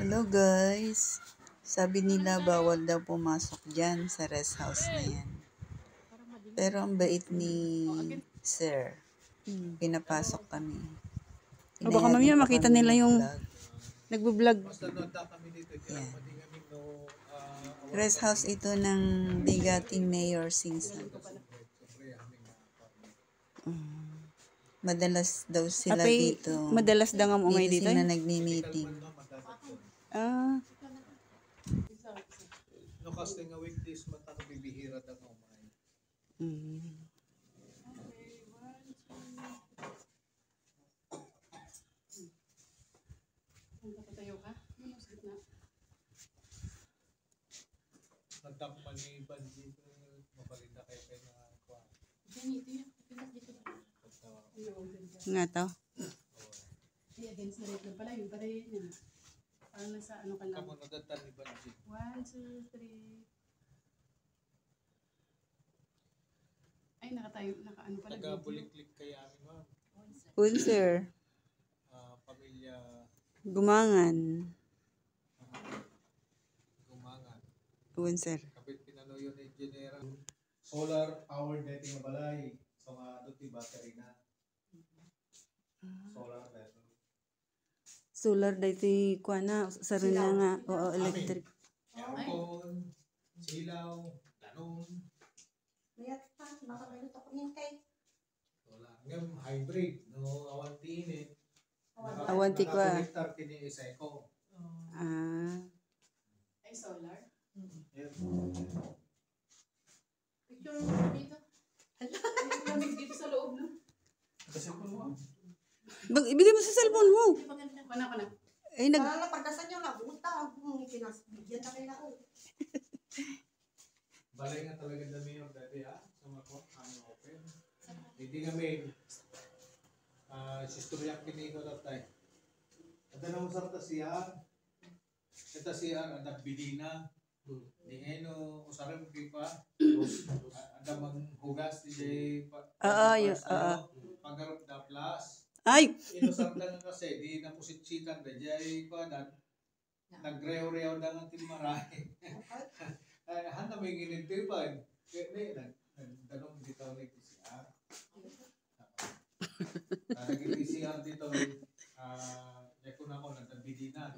Hello guys, sabi nila bawal daw pumasok dyan sa rest house na yan. Pero ang bait ni Sir, pinapasok kami. O baka mamaya makita nila yung nagbo-vlog. Yan. Rest house ito ng bigating Mayor Singson. Madalas daw sila Apay, dito. madalas daw nga mo ngay Dito dito. sila nagmi-meeting. Ah, No, kasi nga weekdays mata ka bibihira daw mo man. Nagtakpan ni Iban dito, mabalita kayo kayo na kuha. nga to. Against the rate pala yun, para yun. Parang nasa ano ka lang. Kamu nagatan ni Iban dito. 1, 2, 3. Ay, naka-ano pala. Nagabulik-lik kay amin ma'am. Un Sir, Pamilya Gumangan. Gumangan. Un Sir. Kapit pinanuyo ni Engineer. Solar powered dating nga balay. So nga doon battery na. Solar battery. Solar dito kuha na. Sarin na nga. Oo, electric. Aircon, silaw, ganon. Mayat pa, makakalit ako nintay. Wala. Ngam hybrid, no awanti ini. Awanti ko ah. Nakakonektar kini isa ko. Ah. Ay, solar. Yes. Picture mo dito. Lamig dito sa loob, no? Kasi ko mo. Ibigay mo sa cellphone mo. Hindi maganda. Ko na. Ay, Para lang pagkasan nyo na, buta, pinasbigyan na kayo na ako. Balay nga talaga dami yung dati sama ko, open. Hindi kami, sistoryak kini ko tatay. At na usap ta siya, ito siya, ada bidina. Di eno, usaran mo pipa. Ada manghugas di jay paggarap da plus. Ay! Inusap na nga kasi, di napusit-sitan da jay padan. Nagreho-reho da nga timarahin. Handa may ginintipan. Kaya nagtanong dito ulit PCR. Nag-PCR dito, ko na ako, nagtabidi na.